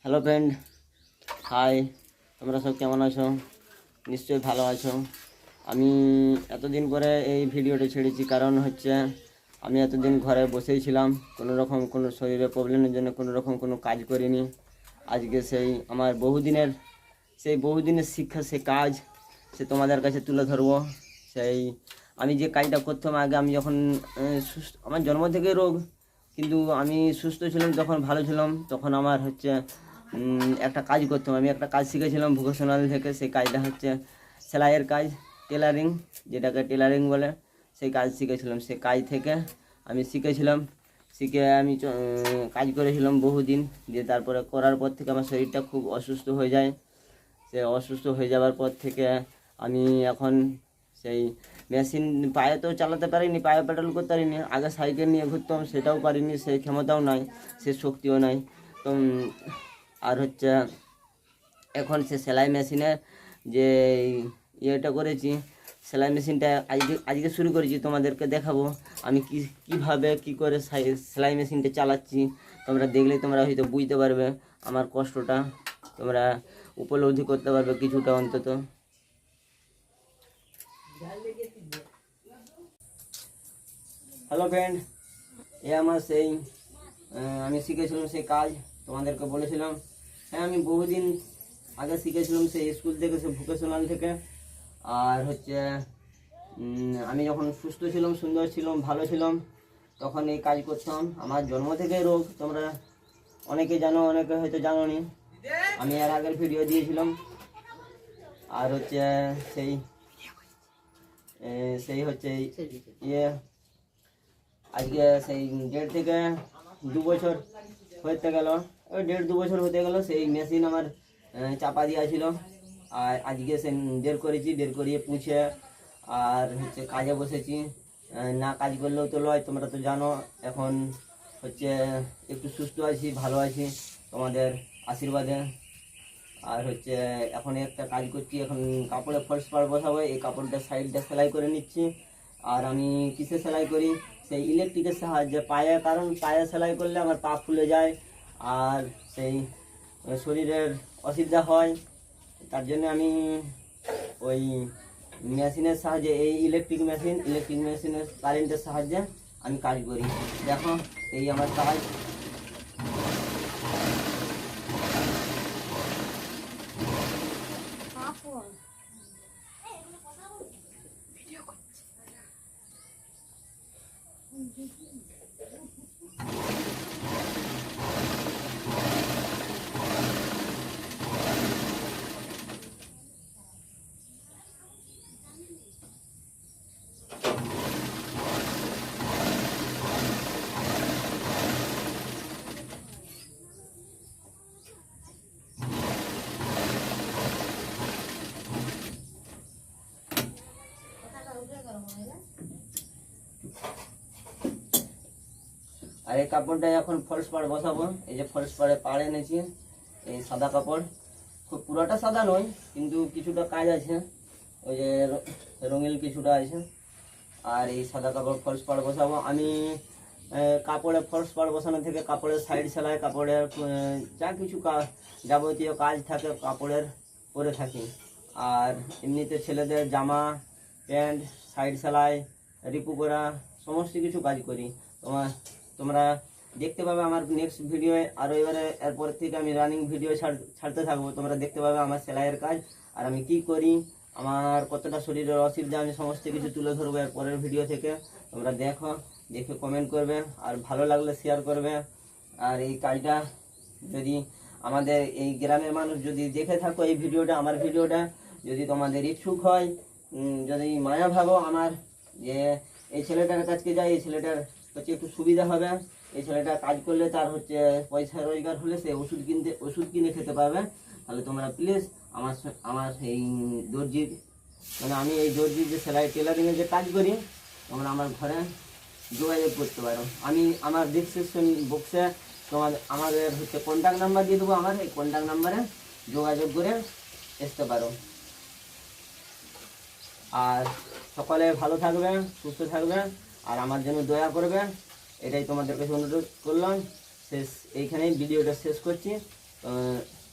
Hello friend, high. তোমরা সব কেমন আছো? নিশ্চয়ই ভালো আছো। আমি এতদিন পরে এই ভিডিওটা ছেড়েছি, কারণ হচ্ছে আমি এতদিন ঘরে বসেই ছিলাম, কোনো শরীরে প্রবলেমের জন্য কোনো কাজ করিনি। আজকে আমার বহুদিনের শিক্ষা, সে কাজ তোমাদের কাছে তুলে ধরবো। আমি যে কাজটা করতাম আগে, আমি যখন আমার জন্ম থেকে রোগ, কিন্তু আমি সুস্থ ছিলাম, তখন ভালো ছিলাম। তখন আমার একটা কাজ করতাম, আমি একটা কাজ শিখেছিলাম ভোকেশনাল থেকে। সেই কাজটা হচ্ছে সেলাইয়ের কাজ, টেলারিং, যেটাকে টেলারিং বলে। সেই কাজ শিখেছিলাম, সেই কাজ থেকে আমি শিখে আমি কাজ করেছিলাম বহুদিন। দিয়ে তারপরে করার পর থেকে আমার শরীরটা খুব অসুস্থ হয়ে যায়। অসুস্থ হয়ে যাওয়ার পর থেকে আমি এখন সেই মেশিন পায়ে তো চালাতে পারিনি, পায়ে পেডাল করতে পারিনি। আগে সাইকেল নিয়ে ঘুরতাম, সেটাও পারিনি, সেই ক্ষমতাও নাই, সে শক্তিও নাই। তো আর এখন সেলাই মেশিনে যে ইয়েটা করেছি, সেলাই মেশিনটা আজকে শুরু করেছি। তোমাদেরকে দেখাবো আমি কীভাবে কী করে সেলাই মেশিনটা চালাচ্ছি। তোমরা দেখলেই তোমরা হয়তো বুঝতে পারবে, আমার কষ্টটা তোমরা উপলব্ধি করতে পারবে কিছুটা অন্তত। হ্যালো ফ্রেন্ড, আমার আমি শিখেছিলাম সেই কাজ, তোমাদেরকে বলেছিলাম। হ্যাঁ, আমি বহুদিন আগে শিখেছিলাম সেই স্কুল থেকে, সে ভোকেশনাল থেকে। আর আমি যখন সুস্থ ছিলাম, সুন্দর ছিলাম, ভালো ছিলাম, তখন এই কাজ করতাম। আমার জন্ম থেকে রোগ, তোমরা অনেকে জানো, অনেকে হয়তো জানো নি। আমি এর আগের ভিডিও দিয়েছিলাম। আর সেই সেই ইয়ে আজকে সেই 1.5 থেকে 2 বছর হতে গেল, ওই 1.5-2 বছর হতে গেল। সেই মেশিন আমার চাপা দেওয়া ছিল। আর আজকে বের করিয়ে পুছে আর কাজে বসেছি। না কাজ করলেও তো লয়, তোমরা তো জানো। এখন একটু সুস্থ আছি, ভালো আছি তোমাদের আশীর্বাদে। আর এখন একটা কাজ করছি, এখন কাপড়ে ফলস পাড় বসাবো। এই কাপড়টা সাইডটা সেলাই করে নিচ্ছি। আর আমি কিসে সেলাই করি? সেই ইলেকট্রিকের সাহায্যে, কারণ পায়ে সেলাই করলে আমার পা ফুলে যায় আর শরীরের অসুবিধা হয়। তার জন্য আমি ওই মেশিনের সাহায্যে, এই ইলেকট্রিক মেশিনের কারেন্টের সাহায্যে আমি কাজ করি। দেখো, এই আমার কাজ। আর এই কাপড়টা এখন ফলস পাড় বসাবো। এই যে ফলস পাড় এনেছি, এই সাদা কাপড়, খুব পুরোটা সাদা নয়, কিন্তু কিছুটা কাজ আছে, ওই যে রঙিন কিছুটা আছে। আর এই সাদা কাপড় ফলস পাড় বসাবো আমি। কাপড়ে ফলস পাড় বসানো থেকে কাপড়ের সাইড সেলাই, কাপড়ের যা কিছু যাবতীয় কাজ থাকে কাপড়ের করে থাকি। আর এমনিতে ছেলেদের জামা, প্যান্ট, সাইড সেলাই, রিপু করা, সমস্ত কিছু কাজ করি। তোমরা দেখতে পাবে আমার নেক্সট ভিডিও। আর এরপর থেকে আমি রানিং ভিডিও ছাড়তে থাকবো। তোমরা দেখতে পাবে আমার সেলাইয়ের কাজ, আর আমি কি করি, আমার কতটা শরীরের অসুবিধা, আমি সমস্ত কিছু তুলে ধরবো এর পরের ভিডিও থেকে। তোমরা দেখে কমেন্ট করবে, আর ভালো লাগলে শেয়ার করবে। আর এই কাজটা যদি আমাদের এই গ্রামের মানুষ যদি দেখে থাকো এই ভিডিওটা, আমার ভিডিওটা, যদি তোমাদের ইচ্ছুক হয়, যদি মায়া ভাবো আমার, যে এই ছেলেটার কাছকে যাই, এই ছেলেটার একটু সুবিধা হবে, এই ছেলেটা কাজ করলে তার পয়সা রোজগার হলে সে ওষুধ কিনে খেতে পারবে, তাহলে তোমরা প্লিজ আমার এই দর্জির, মানে আমি এই দর্জির যে সেলাই টেলারিংয়ের যে কাজ করি, তোমরা আমার ঘরে যোগাযোগ করতে পারো। আমি আমার ডিসক্রিপশন বক্সে আমাদের কন্ট্যাক্ট নাম্বার দিয়ে দেবো। আমার এই কন্ট্যাক্ট নাম্বারে যোগাযোগ করে আসতে পারো। আর সকলে ভালো থাকবে, সুস্থ থাকবে, আর আমার জন্য দয়া করবে, এটাই তোমাদের কাছে অনুরোধ করলাম। এইখানেই ভিডিওটা শেষ করছি। তবে